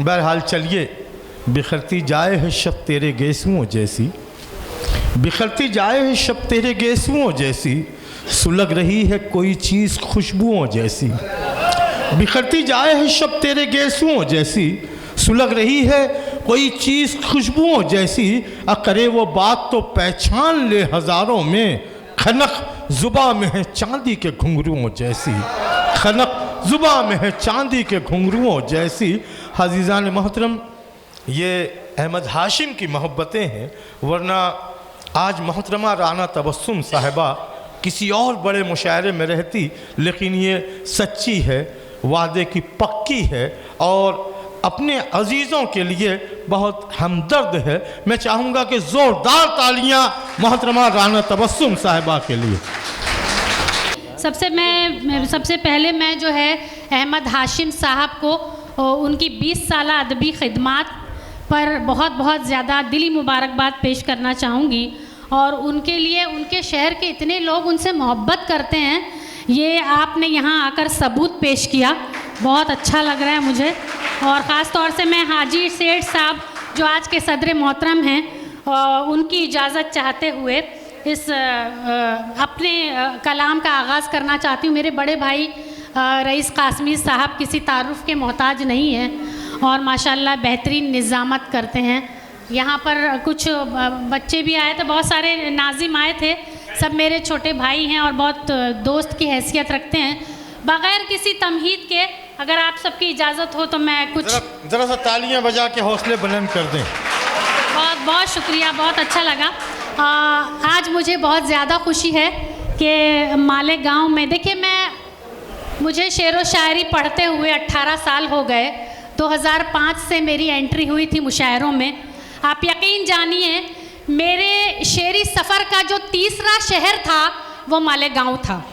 बहरहाल चलिए, बिखरती जाए है शब तेरे गेसुओं जैसी, बिखरती जाए है शब तेरे गेसुओं जैसी, सुलग रही है कोई चीज़ खुशबुओं जैसी। बिखरती जाए है शब तेरे गेसुओं जैसी, सुलग रही है कोई चीज़ खुशबुओं जैसी। करे वो बात तो पहचान ले हज़ारों में, खनक जुबा में है चांदी के घुंघरुओं जैसी, खनक जुबा में है चांदी के घुंघरुओं जैसी। हज़ीज़ान मोहतरम, ये अहमद हाशिम की मोहब्बतें हैं, वरना आज मोहतरमा राना तबस्सुम साहिबा किसी और बड़े मुशायरे में रहती, लेकिन ये सच्ची है, वादे की पक्की है और अपने अजीज़ों के लिए बहुत हमदर्द है। मैं चाहूँगा कि ज़ोरदार तालियाँ मोहतरमा राना तबस्सुम साहिबा के लिए। सबसे पहले मैं जो है अहमद हाशिम साहब को उनकी 20 साल अदबी खिदमात पर बहुत बहुत ज़्यादा दिली मुबारकबाद पेश करना चाहूँगी। और उनके लिए उनके शहर के इतने लोग उनसे मोहब्बत करते हैं, ये आपने यहाँ आकर सबूत पेश किया, बहुत अच्छा लग रहा है मुझे। और ख़ास तौर से मैं हाजी सेठ साहब जो आज के सदर मोहतरम हैं, उनकी इजाज़त चाहते हुए इस अपने कलाम का आगाज़ करना चाहती हूँ। मेरे बड़े भाई रईस कासमी साहब किसी तारुफ़ के मोहताज नहीं हैं और माशाल्लाह बेहतरीन निज़ामत करते हैं। यहाँ पर कुछ बच्चे भी आए थे, बहुत सारे नाज़िम आए थे, सब मेरे छोटे भाई हैं और बहुत दोस्त की हैसियत रखते हैं। बग़ैर किसी तमहीद के अगर आप सबकी इजाज़त हो तो मैं कुछ ज़रा सा तालियां बजा के हौसले बुलंद कर दें। बहुत बहुत शुक्रिया, बहुत अच्छा लगा। आज मुझे बहुत ज़्यादा खुशी है कि मालेगांव में, देखिए मुझे शेर व शायरी पढ़ते हुए 18 साल हो गए। 2005 से मेरी एंट्री हुई थी मुशायरों में। आप यकीन जानिए मेरे शेरी सफ़र का जो तीसरा शहर था वो मालेगांव था।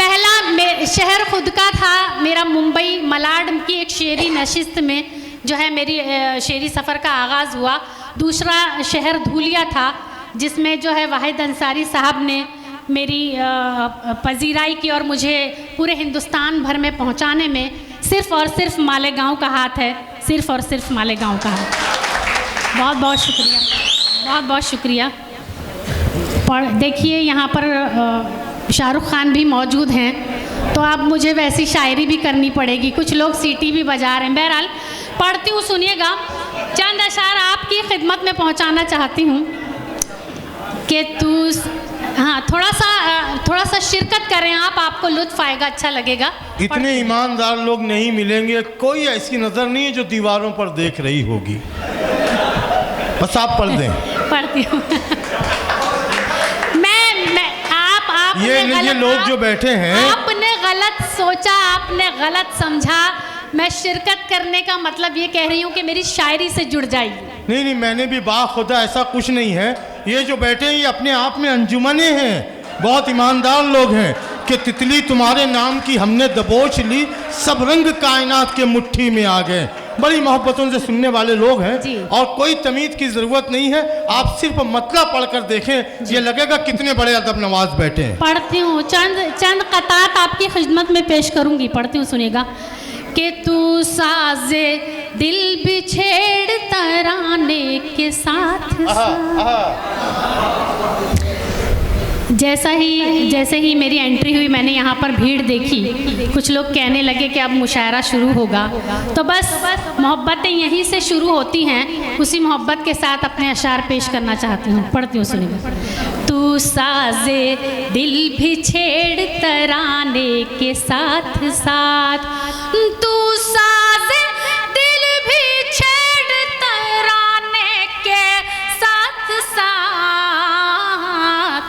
पहला शहर खुद का था मेरा मुंबई मलाड की एक शेरी नशिस्त में जो है मेरी शेरी सफ़र का आगाज़ हुआ। दूसरा शहर धूलिया था जिसमें जो है वाहिद अंसारी साहब ने मेरी पजीराई की और मुझे पूरे हिंदुस्तान भर में पहुंचाने में सिर्फ़ और सिर्फ मालेगांव का हाथ है, सिर्फ़ और सिर्फ मालेगांव का हाथ। बहुत बहुत शुक्रिया, बहुत बहुत शुक्रिया। देखिए यहाँ पर शाहरुख खान भी मौजूद हैं, तो अब मुझे वैसी शायरी भी करनी पड़ेगी। कुछ लोग सीटी भी बजा रहे हैं। बहरहाल पढ़ती हूँ, सुनिएगा। चंद अशार आपकी खिदमत में पहुँचाना चाहती हूँ कि हाँ, थोड़ा सा शिरकत करें आप, आपको लुत्फ़ आएगा, अच्छा लगेगा। इतने ईमानदार लोग नहीं मिलेंगे, कोई ऐसी नज़र नहीं है जो दीवारों पर देख रही होगी। बस आप पढ़ दें। पढ़ती हूँ। आप ये लोग जो बैठे हैं, आपने गलत सोचा, आपने गलत समझा। मैं शिरकत करने का मतलब ये कह रही हूँ कि मेरी शायरी से जुड़ जाइए। नहीं, मैंने भी बाखुदा ऐसा कुछ नहीं है। ये जो बैठे हैं ये अपने आप में अंजुमने हैं, बहुत ईमानदार लोग हैं कि तितली तुम्हारे नाम की हमने दबोच ली, सब रंग कायनात के मुट्ठी में आ गए। बड़ी मोहब्बतों से सुनने वाले लोग हैं और कोई तमीज़ की ज़रूरत नहीं है। आप सिर्फ मतलब पढ़कर देखें, ये लगेगा कितने बड़े अदब नवाज बैठे हैं। पढ़ती हूँ, चंद कतात आपकी खिदमत में पेश करूँगी, पढ़ती हूँ, सुनिएगा। कि तू साजे दिल बिछेड़ तराने के साथ जैसे ही मेरी एंट्री हुई मैंने यहाँ पर भीड़ देखी। कुछ लोग कहने लगे कि अब मुशायरा शुरू होगा, तो बस मोहब्बतें यहीं से शुरू होती हैं। उसी मोहब्बत के साथ अपने अशार पेश करना चाहती हूँ, पढ़ती हूँ, सुनिएगा। तू साजे दिल भी छेड़ तराने के साथ साथ, तू साजे दिल भी छेड़ तराने के साथ साथ,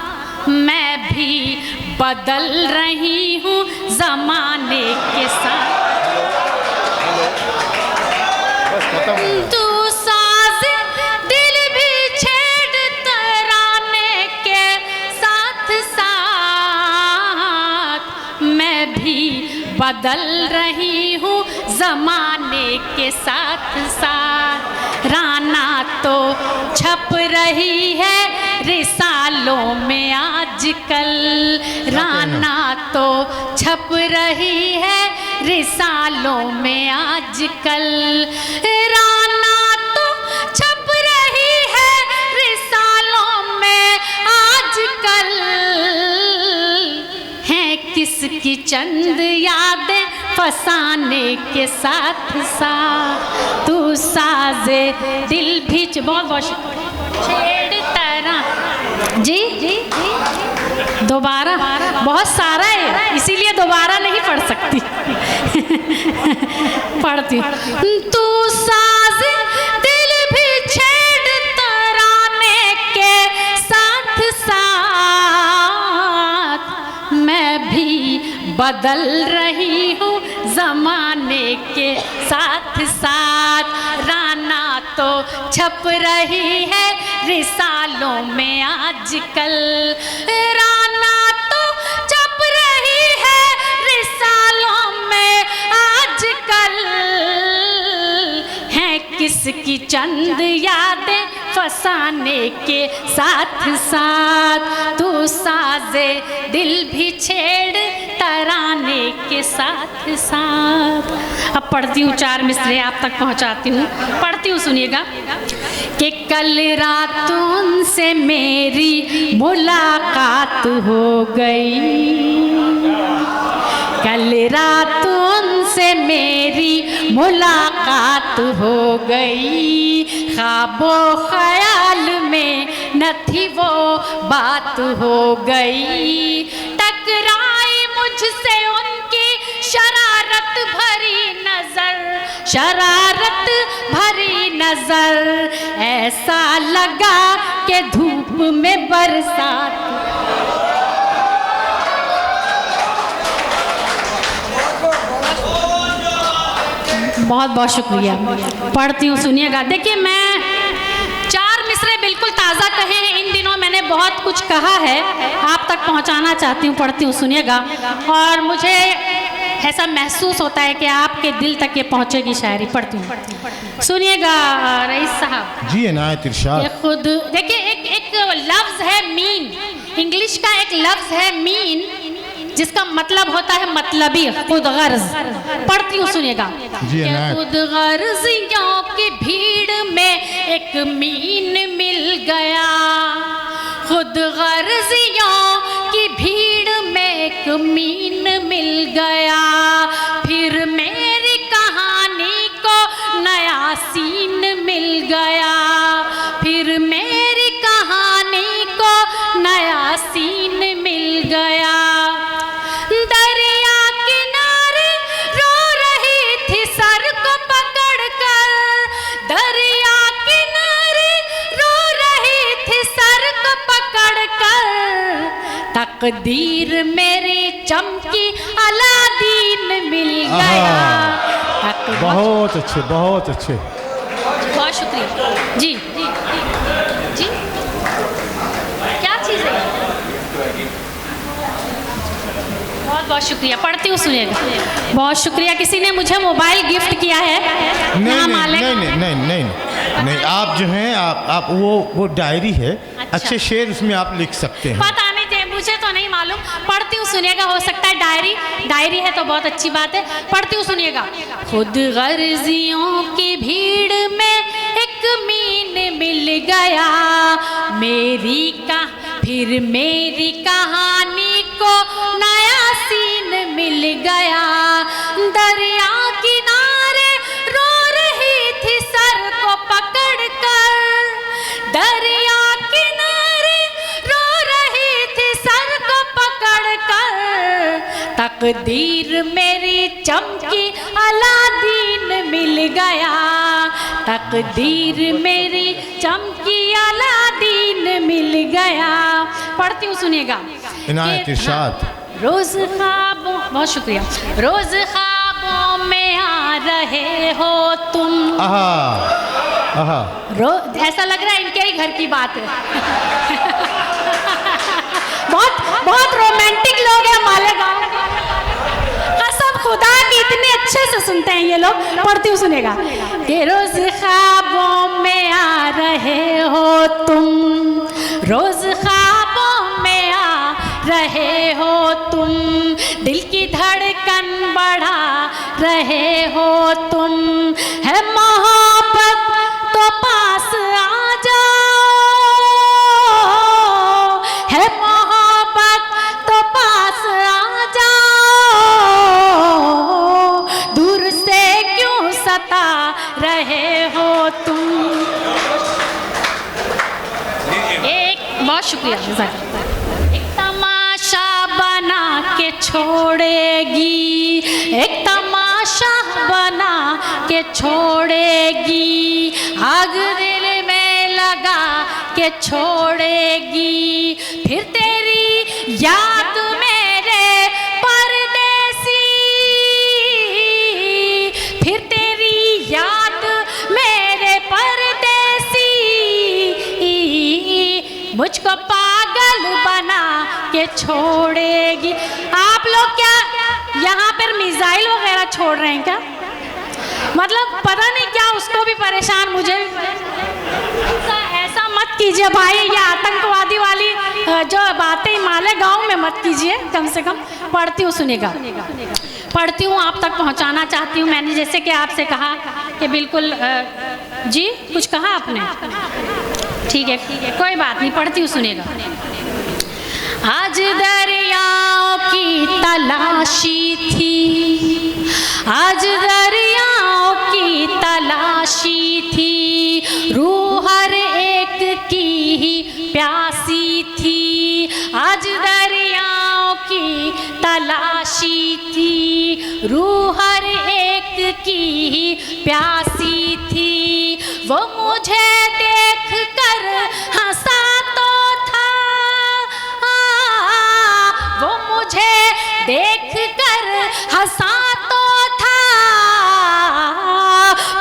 मैं भी बदल रही हूँ ज़माने के साथ। तू साजे दिल भी छेड़ तराने के साथ साथ, मैं भी बदल रही हूँ ज़माने के साथ साथ। राना तो छप रही है रिसालों में आज आजकल, राना तो छप रही है रिसालों में आजकल, राना तो छप रही है रिसालों में आजकल, हैं किसकी चंद यादें फसाने के साथ साथ, तू साजे दिल भी बहुत बहुत छेड़ तरह जी जी दोबारा बहुत सारा है इसीलिए दोबारा नहीं पढ़ सकती पढ़ती हूँ। तू साज दिल भी छेड़ तराने के साथ साथ, मैं भी बदल रही हूँ जमाने के साथ साथ, राना तो छप रही है रिसालों में आजकल, राना तो छप रही है रिसालों में आजकल, हैं किसकी चंद यादें फसाने के साथ साथ, तू साजे दिल भी छेड़ तराने के साथ साथ। अब पढ़ती हूँ 4 मिसरे आप तक पहुँचाती हूँ, पढ़ती हूँ सुनिएगा। कि कल रात उनसे मेरी मुलाकात हो गई, कल रात उनसे मेरी मुलाकात हो गई, ख्वाबो ख्याल में न थी वो बात हो गई, टकराई मुझसे उनकी शरारत भरी नजर, शरारत भरी नजर, ऐसा लगा कि धूप में बरसात। बहुत बहुत शुक्रिया, पढ़ती हूँ सुनिएगा। देखिए मैं 4 मिसरे बिल्कुल ताज़ा कहे हैं, इन दिनों मैंने बहुत कुछ कहा है, आप तक पहुँचाना चाहती हूँ, पढ़ती हूँ सुनिएगा। और मुझे ऐसा महसूस होता है कि आपके दिल तक ये पहुँचेगी शायरी। पढ़ती हूँ सुनिएगा रईस साहब जी। इनायत इरशाद। खुद देखिए एक लफ्ज़ है मीन, इंग्लिश का एक लफ्ज़ है मीन जिसका मतलब होता है मतलबी, खुद गर्ज। पढ़ती हूँ सुनिएगा। खुद गर्जियों की भीड़ में एक मीन मिल गया, खुद गर्जियों की भीड़ में एक मीन मिल गया, फिर मेरी कहानी को नया सीन मिल गया, फिर मेरी कहानी को नया सीन मिल गया। दरिया किनारे रो रही थी सर को पकड़कर, दरिया किनारे रो रही थी सर को पकड़कर, तकदीर मेरी चमकी अलादीन मिल गया। बहुत अच्छे, बहुत अच्छे, बहुत शुक्रिया जी जी जी। क्या चीज़ है? बहुत बहुत शुक्रिया, पढ़ती हूँ सुनिएगा। बहुत शुक्रिया, किसी ने मुझे मोबाइल गिफ्ट किया है। नहीं, आप जो हैं आप वो डायरी है। अच्छा। अच्छे शेर उसमें आप लिख सकते हैं। पता नहीं थे, मुझे तो नहीं मालूम। पढ़ती हूँ सुनिएगा, हो सकता है डायरी है तो बहुत अच्छी बात है। पढ़ती हूँ सुनिएगा। खुद गर्जियों की भीड़ में एक मीन मिल गया, फिर मेरी कहानी को नया सीन मिल गया, दरिया किनारे रो रही थी सर को पकड़कर, दरिया किनारे रो रही थी सर को पकड़कर, तकदीर मेरी चमकी अलादीन मिल गया, तकदीर मेरी चमकी अलादीन मिल गया। पढ़ती हूँ सुनिएगा। इनायत इरशाद। रोज ख्वाबों, बहुत शुक्रिया, रोज ख्वाबों में आ रहे हो तुम। ऐसा लग रहा है इनके ही घर की बात है। बहुत रोमांटिक लोग हैं मालेगांव। कसम खुदा की, इतने अच्छे से सुनते हैं ये लोग। पढ़ती हूँ सुनेगा। कि रोज ख्वाबों में आ रहे हो तुम, रोज ख्वाबों में आ हो तुम, दिल की धड़कन बढ़ा रहे हो तुम, है मोहब्बत तो पास आ जाओ, है मोहब्बत तो पास आ जाओ, दूर से क्यों सता रहे हो तुम। बहुत शुक्रिया। एक तमाशा बना के छोड़ेगी, एक तमाशा बना के छोड़ेगी, आग दिल में लगा के छोड़ेगी, फिर तेरी याद मेरे परदेसी, फिर तेरी याद मेरे परदेसी, मुझको पागल बना के छोड़ेगी। आप लोग क्या यहाँ पर मिसाइल वगैरह छोड़ रहे हैं क्या? मतलब पता नहीं क्या, उसको भी परेशान, मुझे भी ऐसा मत कीजिए भाई। ये आतंकवादी वाली जो बातें मालेगांव में मत कीजिए, कम से कम। पढ़ती हूँ, सुनिएगा, पढ़ती हूँ, आप तक पहुँचाना चाहती हूँ। मैंने जैसे कि आपसे कहा कि बिल्कुल जी कुछ कहा आपने, ठीक है कोई बात नहीं, पढ़ती हूँ, सुनिएगा। आज दरियाओं की तलाशी थी, आज दरियाओं की तलाशी थी, रूह हर एक की ही प्यासी थी, आज दरियाओं की तलाशी थी, रूह हर एक की ही प्यासी थी, वो मुझे देख कर हंसा तो था, वो मुझे देख कर हंसा तो था,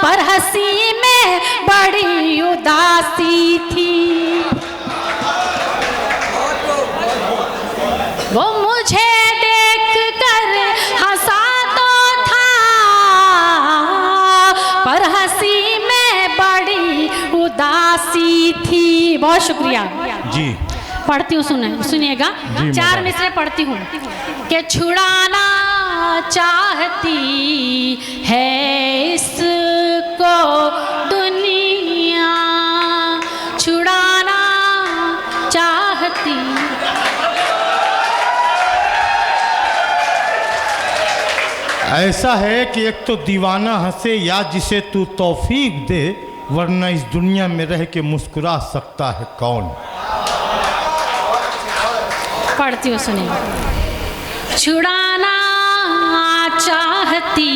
पर हंसी में बड़ी उदासी थी, वो मुझे देख कर हंसा तो था, पर हंसी में बड़ी उदासी थी। बहुत शुक्रिया जी। पढ़ती हूँ, सुनिएगा। 4 मिसरे पढ़ती हूँ। कि छुड़ाना चाहती है इसको दुनिया, छुड़ाना चाहती। ऐसा है कि एक तो दीवाना हंसे या जिसे तू तौफीक दे, वरना इस दुनिया में रह के मुस्कुरा सकता है कौन। पढ़ती हूँ, सुनिए। छुड़ाना चाहती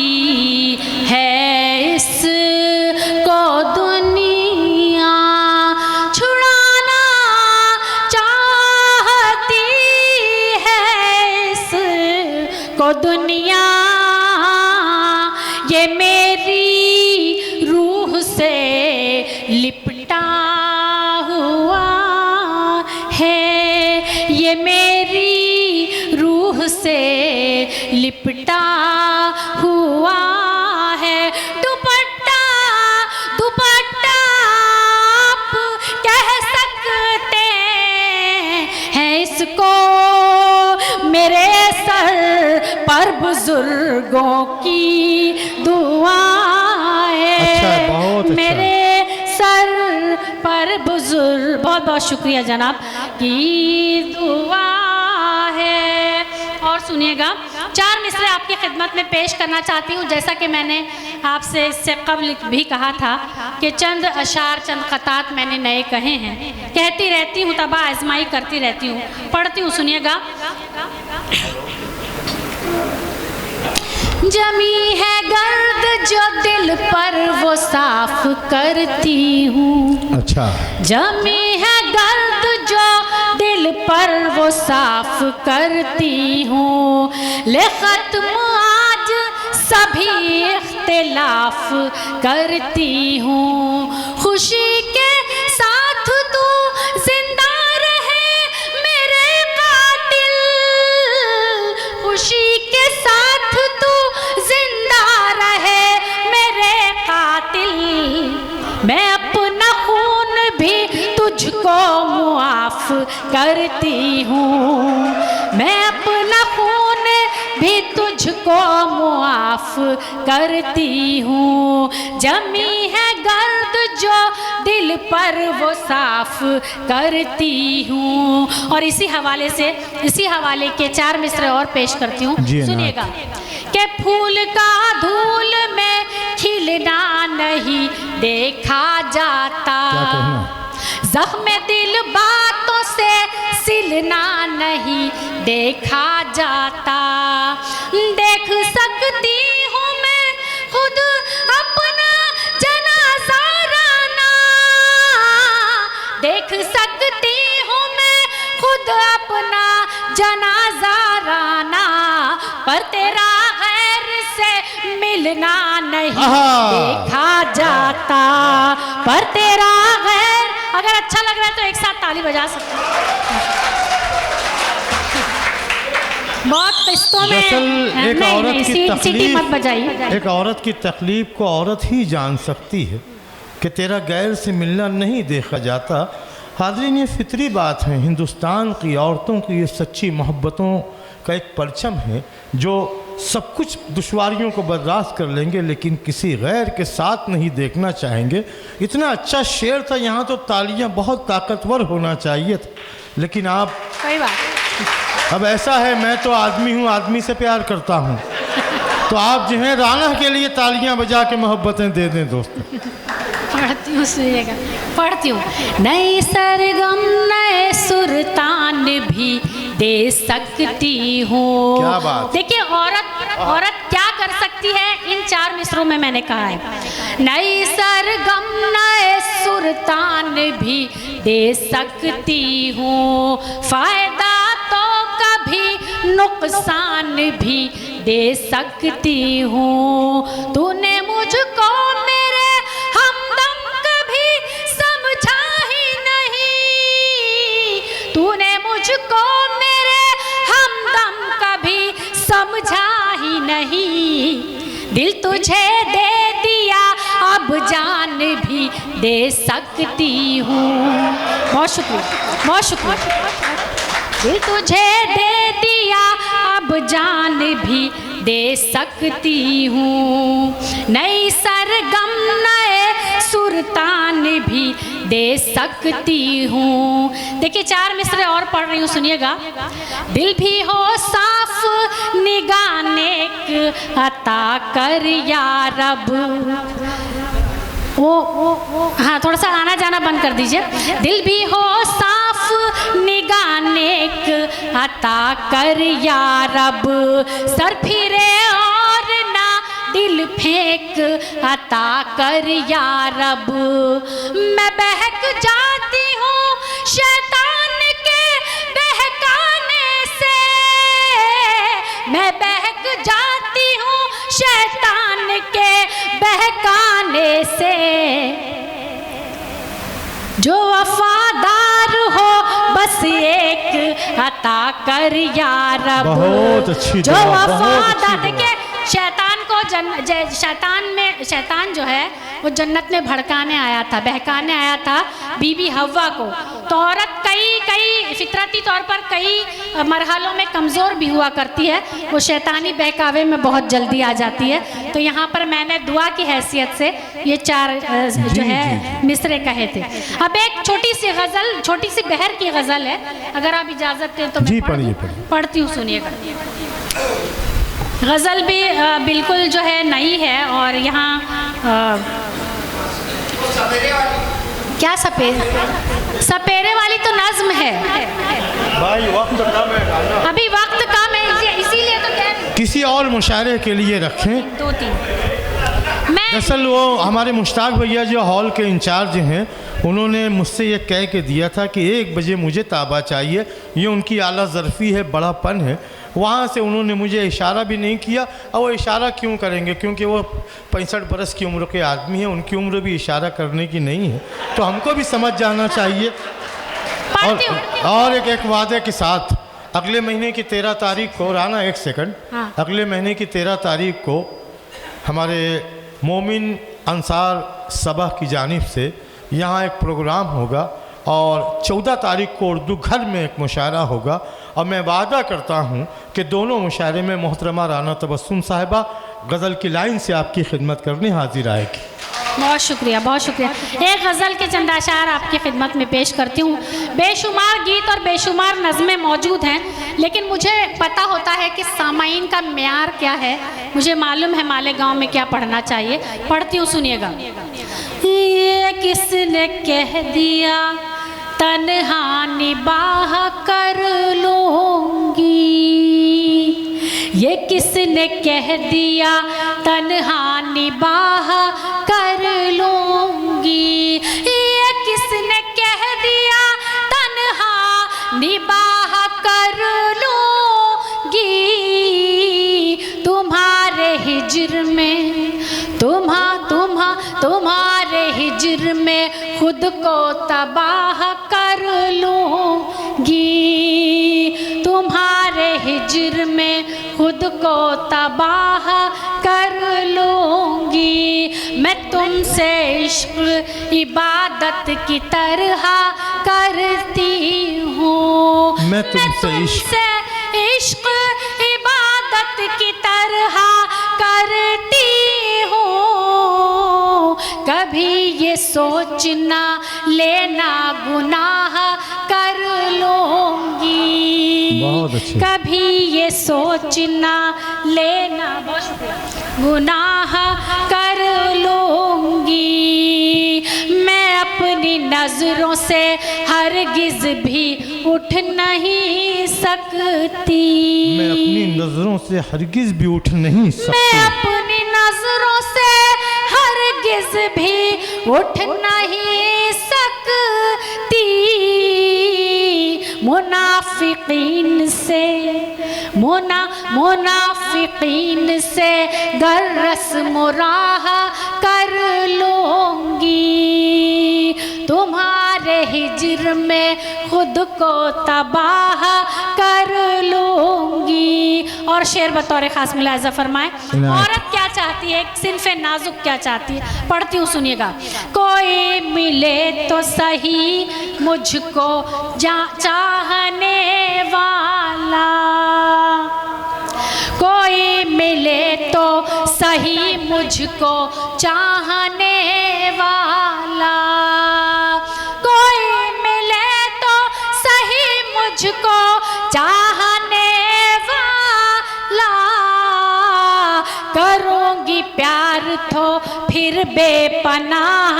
है इसको दुनिया, छुड़ाना चाहती है इसको दुनिया, ये मेरी रूह से लिपटा हुआ है, ये मेरी रूह से लिपटा हुआ है। दुपट्टा दुपट्टा आप कह सकते हैं इसको, मेरे सर पर बुजुर्गों की दुआ है। अच्छा, बहुत अच्छा। मेरे सर पर बुजुर्ग, बहुत बहुत शुक्रिया जनाब, की दुआ है। और सुनिएगा, 4 मिसरे आपकी खिदमत में पेश करना चाहती हूँ। जैसा कि मैंने आपसे इससे कबल भी कहा था कि चंद अशार, चंद ख़तात मैंने नए कहे हैं। कहती रहती हूँ, तबा आजमाई करती रहती हूँ। पढ़ती हूँ, सुनिएगा। जमी है गर्द जो दिल पर वो साफ करती हूँ। अच्छा। जमी है गर्द जो दिल पर वो साफ करती हूँ, ले खत्म आज सभी इख्तिलाफ करती हूँ। खुशी के साथ तू जिंदा रहे मेरे कातिल, खुशी के साथ तू जिंदा रहे मेरे कातिल, मैं अपना खून भी तुझको मुआफ करती हूँ, मैं अपना खून भी तुझको मुआफ करती हूँ। जमी है गर्द जो दिल पर वो साफ करती हूँ। और इसी हवाले के 4 मिसरे और पेश करती हूँ, सुनिएगा। कि फूल का धूल में खिलना नहीं देखा जाता, जख्म दिल बातों से सिलना नहीं देखा जाता। देख सकती हूँ मैं खुद अपना जनाजा राना, देख सकती हूँ मैं खुद अपना जनाजा राना, पर तेरा गैर से मिलना नहीं देखा जाता, पर तेरा गैर। अगर अच्छा लग रहा है तो एक साथ ताली बजा सकते हैं। बहुत किस्तों में एक औरत की तकलीफ मत बजाइए। एक औरत की तकलीफ को औरत ही जान सकती है कि तेरा गैर से मिलना नहीं देखा जाता। हाज़रीन, ये फितरी बात है। हिंदुस्तान की औरतों की ये सच्ची मोहब्बतों का एक परचम है जो सब कुछ दुश्वारियों को बर्दाश्त कर लेंगे लेकिन किसी गैर के साथ नहीं देखना चाहेंगे। इतना अच्छा शेर था, यहाँ तो तालियां बहुत ताकतवर होना चाहिए था, लेकिन आप कोई बात। अब ऐसा है, मैं तो आदमी हूँ, आदमी से प्यार करता हूँ, तो आप जो हैं राना के लिए तालियां बजा के मोहब्बतें दे दें दोस्तों। पढ़ती हूँ, सुनिएगा, पढ़ती हूँ। नए सरगम नए सुरतान भी दे सकती हूँ। क्या बात। देखिए औरत क्या कर सकती है, इन 4 मिसरों में मैंने कहा है। नई सरगम नए सुरतान भी दे सकती हूँ, फायदा तो कभी नुकसान भी दे सकती हूँ। तूने मुझको मेरे हमदम कभी समझा ही नहीं, तूने मुझको मेरे हमदम कभी समझा ही नहीं। दिल तुझे दे दिया अब जान भी दे सकती हूँ। बहुत शुक्रिया, बहुत शुक्रिया। दिल तुझे दे दिया अब जान भी दे सकती हूँ। नई सरगम नए सुरतान भी दे सकती हूँ। देखिए 4 मिसरे और पढ़ रही हूँ, सुनिएगा। दिल भी हो साफ निगाह नेक अता कर या रब। हाँ, थोड़ा सा आना जाना बंद कर दीजिए। दिल भी हो साफ निगाह नेक अता कर या रब, सर फिरे और ना दिल फेंक अता कर या रब। मैं बहक जाती हूँ शैतान के बहकाने से, मैं बहक जाती हूँ शैतान के बहकाने से। जो वफादार हो बस एक अता कर या रब। बहुत अच्छी जो वफादार, देखिए शैतान जो है वो जन्नत में भड़काने आया था, बहकाने आया था बीबी हव्वा को। तो औरत कई फितरती तौर पर कई मरहलों में कमज़ोर भी हुआ करती है, वो शैतानी बहकावे में बहुत जल्दी आ जाती है। तो यहाँ पर मैंने दुआ की हैसियत से ये 4 जो है मिसरे कहे थे। अब एक छोटी सी गज़ल, छोटी सी बहर की गज़ल है, अगर आप इजाज़त दें तो मैं पढ़ती हूँ, सुनिएगा। गज़ल भी बिल्कुल जो है नई है और यहाँ क्या सपेरे वाली तो नज़्म है भाई, वक्त कम है, अभी वक्त कम है, इसीलिए तो कह रही। किसी और मुशायरे के लिए रखें 2-3। मैं दरअसल वो हमारे मुश्ताक भैया जो हॉल के इंचार्ज हैं, उन्होंने मुझसे ये कह के दिया था कि 1 बजे मुझे ताबा चाहिए। ये उनकी आला ज़रफ़ी है, बड़ापन है। वहाँ से उन्होंने मुझे इशारा भी नहीं किया, और वो इशारा क्यों करेंगे, क्योंकि वो 65 बरस की उम्र के आदमी हैं, उनकी उम्र भी इशारा करने की नहीं है, तो हमको भी समझ जाना चाहिए। और एक वादे के साथ, अगले महीने की 13 तारीख को, राना 1 सेकंड, हाँ। अगले महीने की 13 तारीख को हमारे मोमिन अंसार सबा की जानिब से यहाँ एक प्रोग्राम होगा। और 14 तारीख को उर्दू घर में एक मुशायरा होगा और मैं वादा करता हूँ कि दोनों मुशायरे में मोहतरमा राना तबस्सुम साहिबा गज़ल की लाइन से आपकी खिदमत करने हाजिर आएगी। बहुत शुक्रिया, बहुत शुक्रिया। एक गज़ल के चंद अशार आपकी खिदमत में पेश करती हूँ। बेशुमार गीत और बेशुमार नज़में मौजूद हैं, लेकिन मुझे पता होता है कि सामाईन का म्यार क्या है, मुझे मालूम है मालेगांव में क्या पढ़ना चाहिए। पढ़ती हूँ, सुनिएगा। ये किसने कह दिया तन्हा निबाह कर लूँगी, ये किसने कह दिया तन्हा निबाह कर लूँगी, ये किसने कह दिया तन्हा निबाह कर लूँगी, तुम्हारे हिज्र में तुम्हारे हिज्र में खुद को तबाह कर लूँगी, तुम्हारे हिज्र में खुद को तबाह कर लूँगी। मैं तुमसे इश्क इबादत की तरह करती हूँ, मैं तुमसे इश्क इबादत की तरह करती हूँ, कभी ये सोचना लेना गुनाह कर लूँगी, कभी ये सोचना लेना गुनाह कर लूँगी। मैं अपनी नज़रों से हरगिज़ भी उठ नहीं सकती, मैं अपनी नज़रों से हरगिज़ भी उठ नहीं सकती, मैं अपनी नज़रों से हरगिज़ भी उठ नहीं सकती, मुनाफिकीन से गर रस्म राह कर लूँगी, तुम्हारे हिज्र में खुद को तबाह कर लूँगी। और शेर बतौर ख़ास मुलाहिज़ा फरमाए, औरत क्या चाहती है, एक सिन्फ़े नाजुक क्या चाहती है। पढ़ती हूँ, सुनिएगा। कोई मिले तो सही मुझको चाहने वाला, कोई मिले तो सही मुझको चाहने वाला, कोई मिले तो सही मुझको चाहने वाला, करूँगी प्यार तो फिर बेपनाह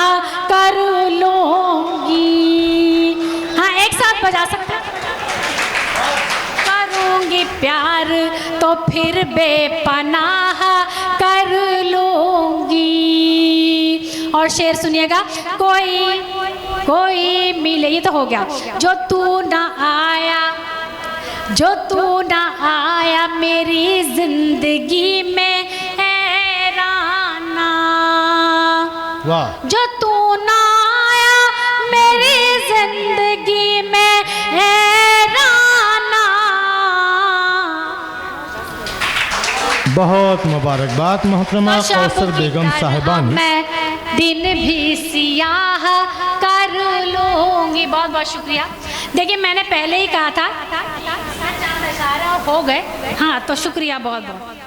कर लूँगी। हाँ, एक साथ बजा सकते हैं। करूँगी प्यार तो फिर बेपनाह कर लूँगी। और शेर सुनिएगा। कोई मिले, ये तो हो गया। जो तू ना आया मेरी जिंदगी में हैराना, जो तू ना आया मेरी जिंदगी में हैराना। बहुत मुबारकबाद मोहतरमा कौसर बेगम साहिबान। मैं दिन भी सियाह कर लूँगी। बहुत बहुत शुक्रिया। देखिए, मैंने पहले ही कहा था हो गए। हाँ, तो शुक्रिया बहुत बहुत।